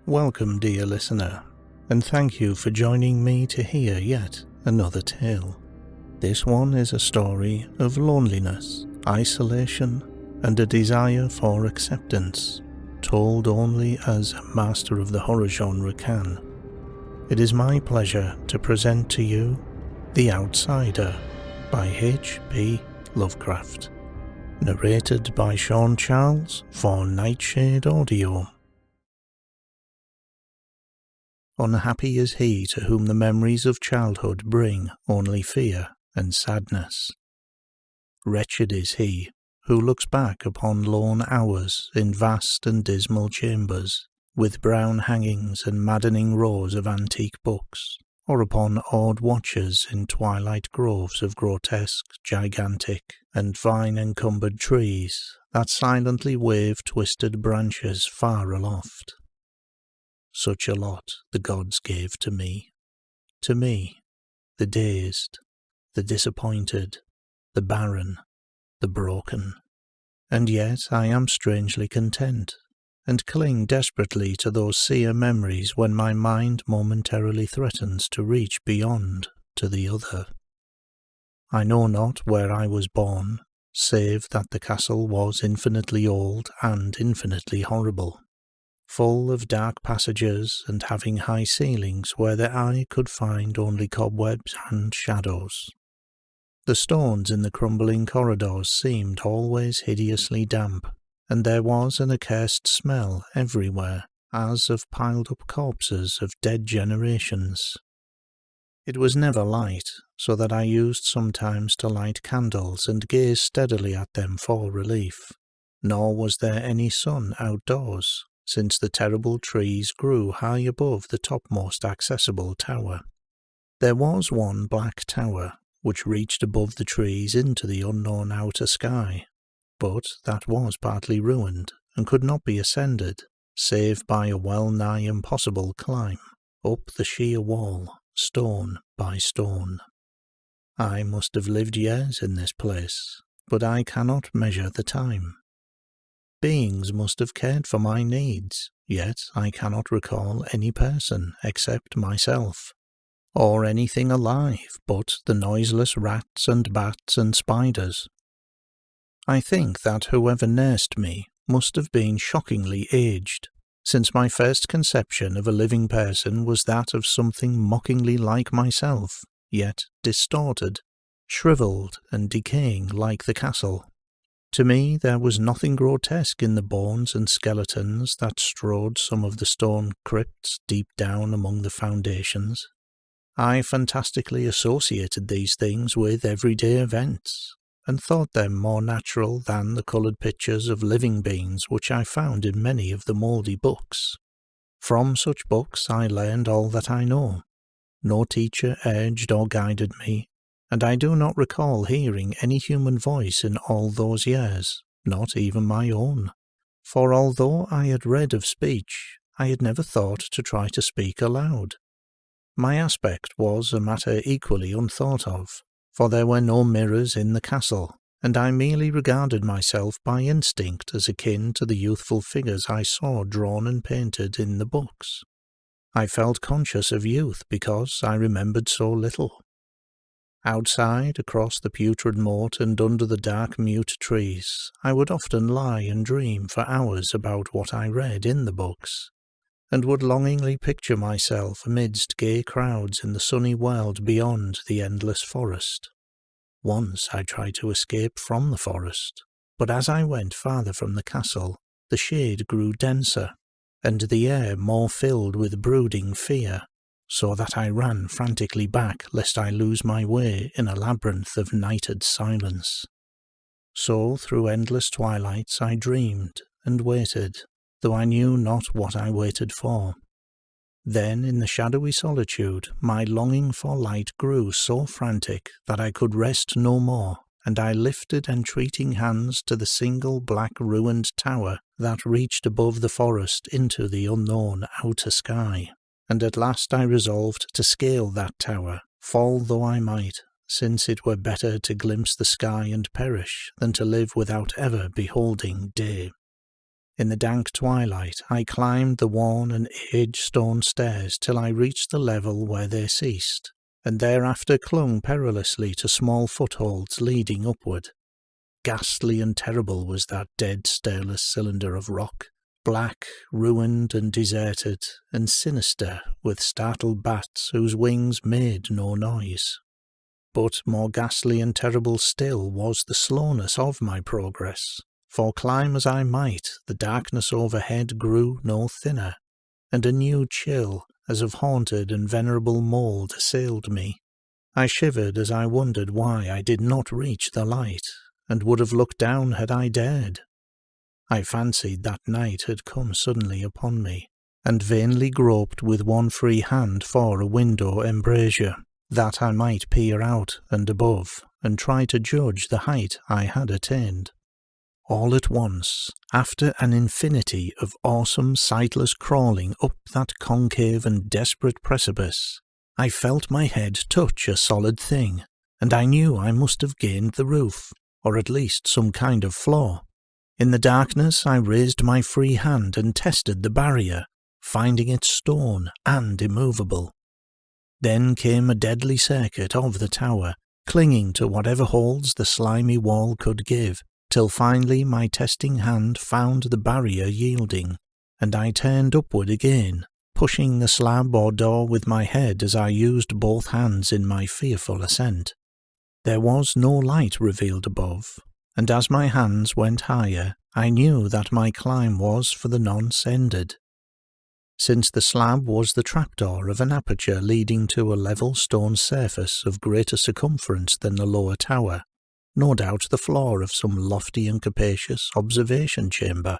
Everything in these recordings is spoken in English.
Welcome, dear listener, and thank you for joining me to hear yet another tale. This one is a story of loneliness, isolation, and a desire for acceptance, told only as a master of the horror genre can. It is my pleasure to present to you The Outsider by H.P. Lovecraft, narrated by Sean Charles for Nightshade Audio. Unhappy is he to whom the memories of childhood bring only fear and sadness. Wretched is he who looks back upon lone hours in vast and dismal chambers, with brown hangings and maddening rows of antique books, or upon odd watches in twilight groves of grotesque, gigantic, and vine-encumbered trees that silently wave twisted branches far aloft. Such a lot the gods gave to me, the dazed, the disappointed, the barren, the broken. And yet I am strangely content, and cling desperately to those sear memories when my mind momentarily threatens to reach beyond to the other. I know not where I was born, save that the castle was infinitely old and infinitely horrible, full of dark passages and having high ceilings where the eye could find only cobwebs and shadows. The stones in the crumbling corridors seemed always hideously damp, and there was an accursed smell everywhere, as of piled-up corpses of dead generations. It was never light, so that I used sometimes to light candles and gaze steadily at them for relief, nor was there any sun outdoors, since the terrible trees grew high above the topmost accessible tower. There was one black tower, which reached above the trees into the unknown outer sky, but that was partly ruined, and could not be ascended, save by a well-nigh impossible climb, up the sheer wall, stone by stone. I must have lived years in this place, but I cannot measure the time. Beings must have cared for my needs, yet I cannot recall any person except myself, or anything alive but the noiseless rats and bats and spiders. I think that whoever nursed me must have been shockingly aged, since my first conception of a living person was that of something mockingly like myself, yet distorted, shriveled and decaying like the castle. To me there was nothing grotesque in the bones and skeletons that strewed some of the stone crypts deep down among the foundations. I fantastically associated these things with everyday events, and thought them more natural than the coloured pictures of living beings which I found in many of the mouldy books. From such books I learned all that I know. No teacher urged or guided me, and I do not recall hearing any human voice in all those years, not even my own. For although I had read of speech, I had never thought to try to speak aloud. My aspect was a matter equally unthought of, for there were no mirrors in the castle, and I merely regarded myself by instinct as akin to the youthful figures I saw drawn and painted in the books. I felt conscious of youth because I remembered so little. Outside, across the putrid moat and under the dark mute trees, I would often lie and dream for hours about what I read in the books, and would longingly picture myself amidst gay crowds in the sunny world beyond the endless forest. Once I tried to escape from the forest, but as I went farther from the castle, the shade grew denser, and the air more filled with brooding fear, so that I ran frantically back lest I lose my way in a labyrinth of nighted silence. So through endless twilights I dreamed and waited, though I knew not what I waited for. Then in the shadowy solitude my longing for light grew so frantic that I could rest no more, and I lifted entreating hands to the single black ruined tower that reached above the forest into the unknown outer sky. And at last I resolved to scale that tower, fall though I might, since it were better to glimpse the sky and perish than to live without ever beholding day. In the dank twilight I climbed the worn and aged stone stairs till I reached the level where they ceased, and thereafter clung perilously to small footholds leading upward. Ghastly and terrible was that dead, stairless cylinder of rock, black, ruined and deserted, and sinister with startled bats whose wings made no noise. But more ghastly and terrible still was the slowness of my progress, for climb as I might, the darkness overhead grew no thinner, and a new chill, as of haunted and venerable mould, assailed me. I shivered as I wondered why I did not reach the light, and would have looked down had I dared. I fancied that night had come suddenly upon me, and vainly groped with one free hand for a window embrasure, that I might peer out and above, and try to judge the height I had attained. All at once, after an infinity of awesome sightless crawling up that concave and desperate precipice, I felt my head touch a solid thing, and I knew I must have gained the roof, or at least some kind of floor. In the darkness I raised my free hand and tested the barrier, finding it stone and immovable. Then came a deadly circuit of the tower, clinging to whatever holds the slimy wall could give, till finally my testing hand found the barrier yielding, and I turned upward again, pushing the slab or door with my head as I used both hands in my fearful ascent. There was no light revealed above, and as my hands went higher, I knew that my climb was for the nonce ended. Since the slab was the trapdoor of an aperture leading to a level stone surface of greater circumference than the lower tower, no doubt the floor of some lofty and capacious observation chamber,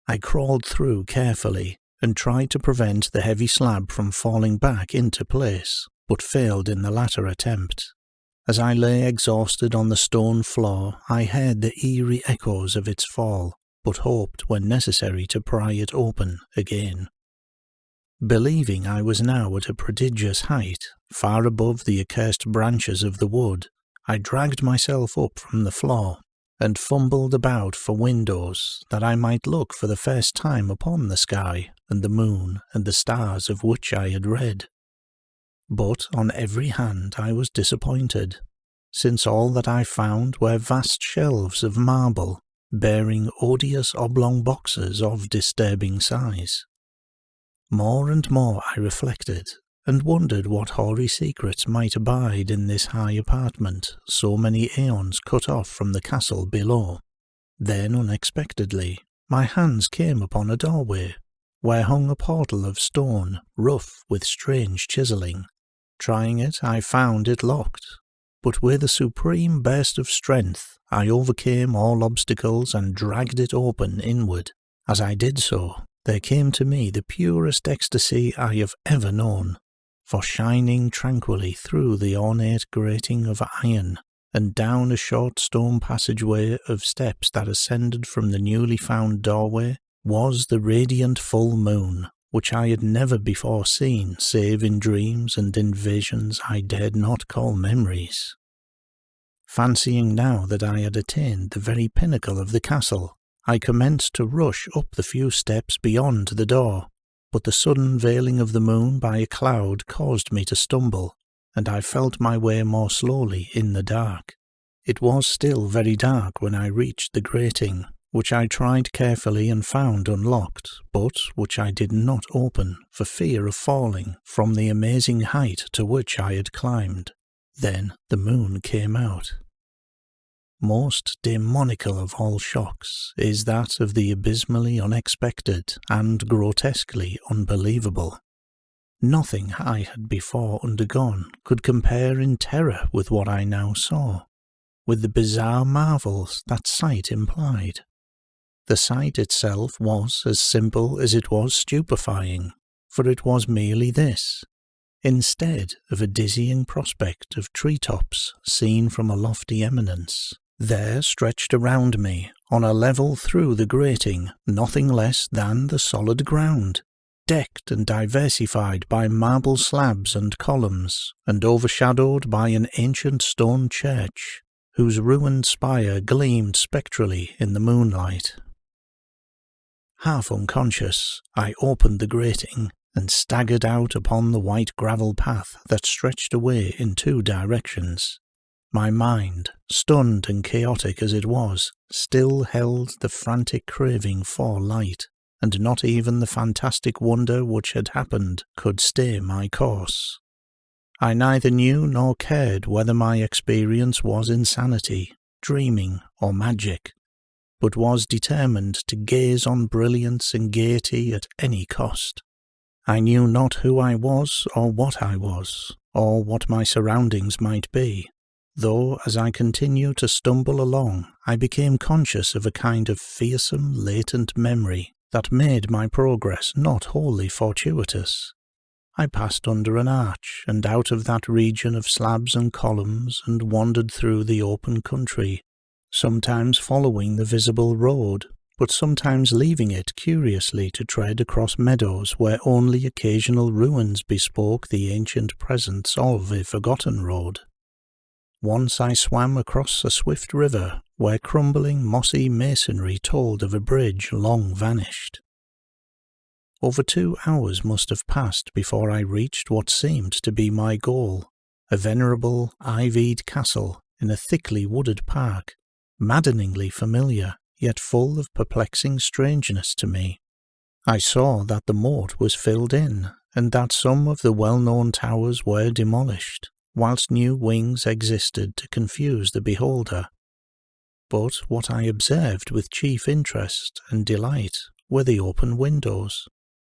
I crawled through carefully and tried to prevent the heavy slab from falling back into place, but failed in the latter attempt. As I lay exhausted on the stone floor, I heard the eerie echoes of its fall, but hoped when necessary to pry it open again. Believing I was now at a prodigious height, far above the accursed branches of the wood, I dragged myself up from the floor, and fumbled about for windows, that I might look for the first time upon the sky and the moon and the stars of which I had read. But on every hand I was disappointed, since all that I found were vast shelves of marble, bearing odious oblong boxes of disturbing size. More and more I reflected, and wondered what hoary secrets might abide in this high apartment, so many aeons cut off from the castle below. Then, unexpectedly, my hands came upon a doorway, where hung a portal of stone, rough with strange chiselling. Trying it, I found it locked, but with a supreme burst of strength I overcame all obstacles and dragged it open inward. As I did so, there came to me the purest ecstasy I have ever known, for shining tranquilly through the ornate grating of iron and down a short stone passageway of steps that ascended from the newly found doorway was the radiant full moon, which I had never before seen save in dreams and in visions I dared not call memories. Fancying now that I had attained the very pinnacle of the castle, I commenced to rush up the few steps beyond the door, but the sudden veiling of the moon by a cloud caused me to stumble, and I felt my way more slowly in the dark. It was still very dark when I reached the grating, which I tried carefully and found unlocked, but which I did not open for fear of falling from the amazing height to which I had climbed. Then the moon came out. Most demoniacal of all shocks is that of the abysmally unexpected and grotesquely unbelievable. Nothing I had before undergone could compare in terror with what I now saw, with the bizarre marvels that sight implied. The sight itself was as simple as it was stupefying, for it was merely this. Instead of a dizzying prospect of treetops seen from a lofty eminence, there stretched around me, on a level through the grating, nothing less than the solid ground, decked and diversified by marble slabs and columns, and overshadowed by an ancient stone church, whose ruined spire gleamed spectrally in the moonlight. Half unconscious, I opened the grating and staggered out upon the white gravel path that stretched away in 2 directions. My mind, stunned and chaotic as it was, still held the frantic craving for light, and not even the fantastic wonder which had happened could stay my course. I neither knew nor cared whether my experience was insanity, dreaming, or magic, but was determined to gaze on brilliance and gaiety at any cost. I knew not who I was, or what my surroundings might be, though as I continued to stumble along, I became conscious of a kind of fearsome latent memory that made my progress not wholly fortuitous. I passed under an arch and out of that region of slabs and columns and wandered through the open country, sometimes following the visible road, but sometimes leaving it curiously to tread across meadows where only occasional ruins bespoke the ancient presence of a forgotten road. Once I swam across a swift river where crumbling mossy masonry told of a bridge long vanished. Over 2 hours must have passed before I reached what seemed to be my goal, a venerable ivied castle in a thickly wooded park, maddeningly familiar, yet full of perplexing strangeness to me. I saw that the moat was filled in, and that some of the well-known towers were demolished, whilst new wings existed to confuse the beholder. But what I observed with chief interest and delight were the open windows,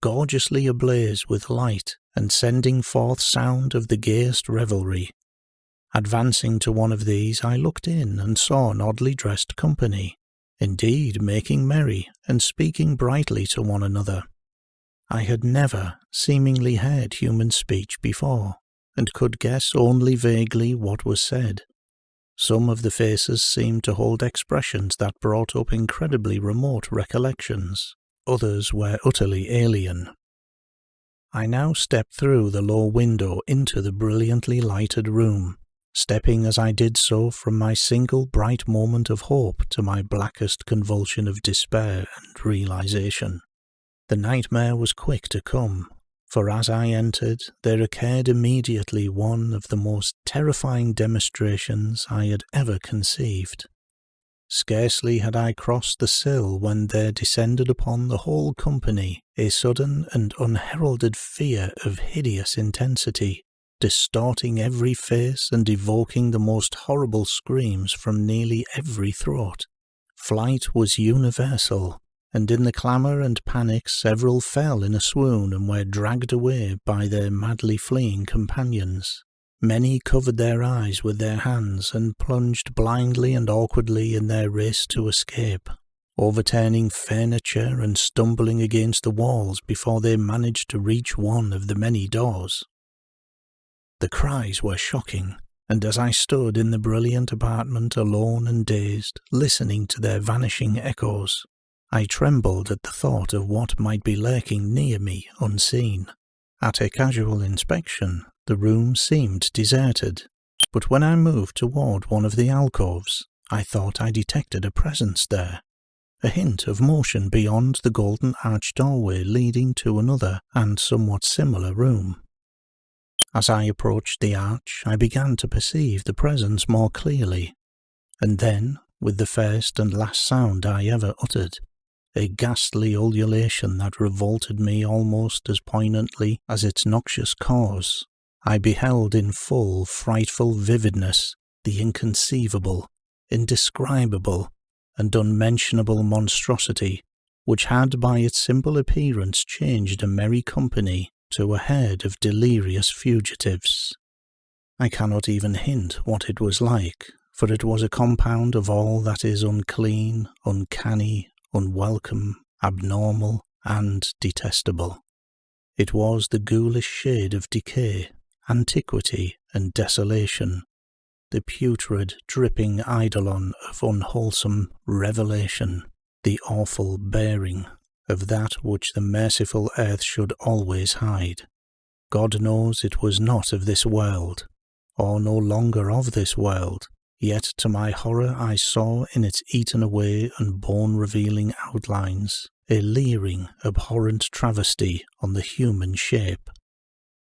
gorgeously ablaze with light and sending forth sound of the gayest revelry. Advancing to one of these, I looked in and saw an oddly dressed company, indeed making merry and speaking brightly to one another. I had never seemingly heard human speech before, and could guess only vaguely what was said. Some of the faces seemed to hold expressions that brought up incredibly remote recollections. Others were utterly alien. I now stepped through the low window into the brilliantly lighted room, stepping as I did so from my single bright moment of hope to my blackest convulsion of despair and realization. The nightmare was quick to come, for as I entered there occurred immediately one of the most terrifying demonstrations I had ever conceived. Scarcely had I crossed the sill when there descended upon the whole company a sudden and unheralded fear of hideous intensity, distorting every face and evoking the most horrible screams from nearly every throat. Flight was universal, and in the clamour and panic several fell in a swoon and were dragged away by their madly fleeing companions. Many covered their eyes with their hands and plunged blindly and awkwardly in their race to escape, overturning furniture and stumbling against the walls before they managed to reach one of the many doors. The cries were shocking, and as I stood in the brilliant apartment alone and dazed, listening to their vanishing echoes, I trembled at the thought of what might be lurking near me unseen. At a casual inspection, the room seemed deserted, but when I moved toward one of the alcoves, I thought I detected a presence there, a hint of motion beyond the golden arched doorway leading to another and somewhat similar room. As I approached the arch, I began to perceive the presence more clearly, and then, with the first and last sound I ever uttered, a ghastly ululation that revolted me almost as poignantly as its noxious cause, I beheld in full frightful vividness the inconceivable, indescribable, and unmentionable monstrosity which had by its simple appearance changed a merry company to a herd of delirious fugitives. I cannot even hint what it was like, for it was a compound of all that is unclean, uncanny, unwelcome, abnormal, and detestable. It was the ghoulish shade of decay, antiquity, and desolation, the putrid, dripping eidolon of unwholesome revelation, the awful bearing of that which the merciful earth should always hide. God knows it was not of this world, or no longer of this world, Yet to my horror I saw in its eaten-away and bone-revealing outlines a leering, abhorrent travesty on the human shape,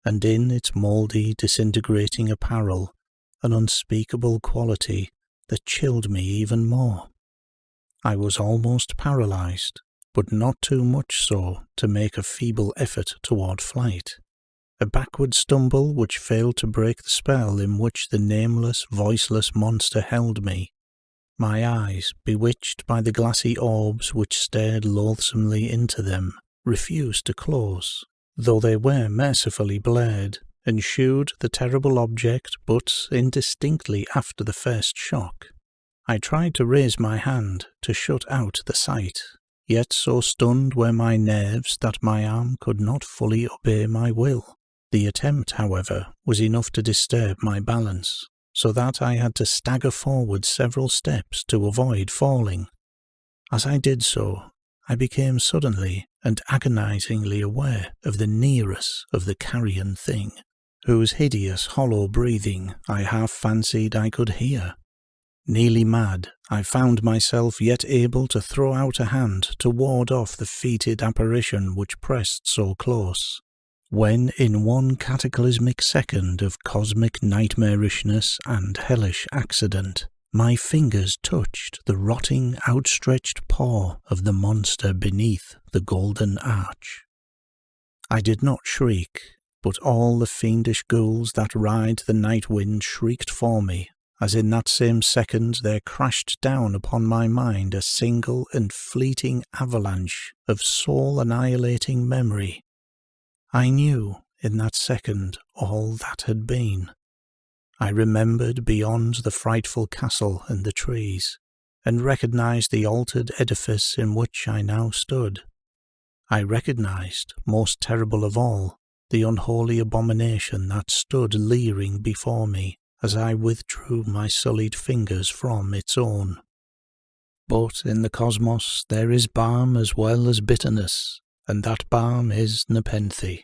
and in its mouldy, disintegrating apparel an unspeakable quality that chilled me even more. I was almost paralyzed, but not too much so to make a feeble effort toward flight. A backward stumble which failed to break the spell in which the nameless, voiceless monster held me. My eyes, bewitched by the glassy orbs which stared loathsomely into them, refused to close, though they were mercifully blurred, and shewed the terrible object but indistinctly after the first shock. I tried to raise my hand to shut out the sight, yet so stunned were my nerves that my arm could not fully obey my will. The attempt, however, was enough to disturb my balance, so that I had to stagger forward several steps to avoid falling. As I did so, I became suddenly and agonizingly aware of the nearness of the carrion thing, whose hideous hollow breathing I half fancied I could hear. Nearly mad, I found myself yet able to throw out a hand to ward off the fetid apparition which pressed so close, when in one cataclysmic second of cosmic nightmarishness and hellish accident, my fingers touched the rotting, outstretched paw of the monster beneath the golden arch. I did not shriek, but all the fiendish ghouls that ride the night wind shrieked for me, as in that same second there crashed down upon my mind a single and fleeting avalanche of soul-annihilating memory. I knew in that second all that had been. I remembered beyond the frightful castle and the trees, and recognized the altered edifice in which I now stood. I recognized, most terrible of all, the unholy abomination that stood leering before me as I withdrew my sullied fingers from its own. But in the cosmos there is balm as well as bitterness, and that balm is nepenthe.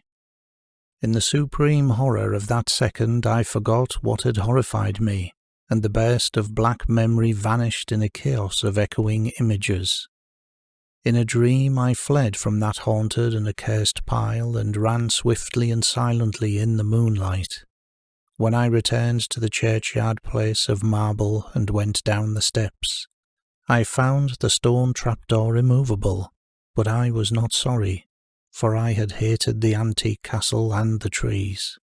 In the supreme horror of that second I forgot what had horrified me, and the burst of black memory vanished in a chaos of echoing images. In a dream I fled from that haunted and accursed pile and ran swiftly and silently in the moonlight. When I returned to the churchyard place of marble and went down the steps, I found the stone trapdoor immovable, but I was not sorry, for I had hated the antique castle and the trees.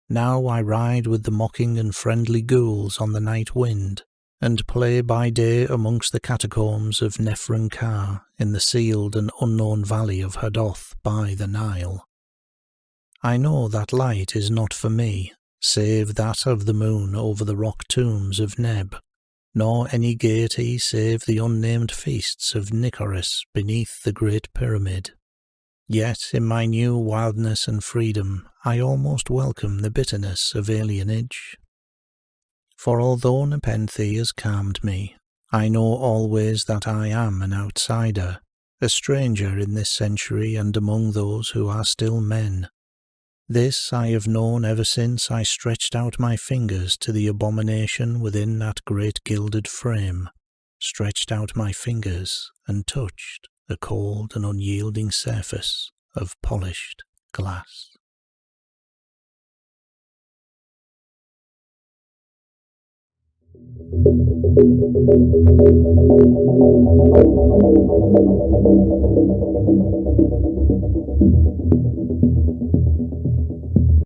Now I ride with the mocking and friendly ghouls on the night wind, and play by day amongst the catacombs of Nephron-Ka in the sealed and unknown valley of Hadoth by the Nile. I know that light is not for me, save that of the moon over the rock tombs of Neb, nor any gaiety save the unnamed feasts of Nicaris beneath the Great Pyramid. Yet in my new wildness and freedom I almost welcome the bitterness of alienage. For although nepenthe has calmed me, I know always that I am an outsider, a stranger in this century and among those who are still men. This I have known ever since I stretched out my fingers to the abomination within that great gilded frame, stretched out my fingers and touched the cold and unyielding surface of polished glass.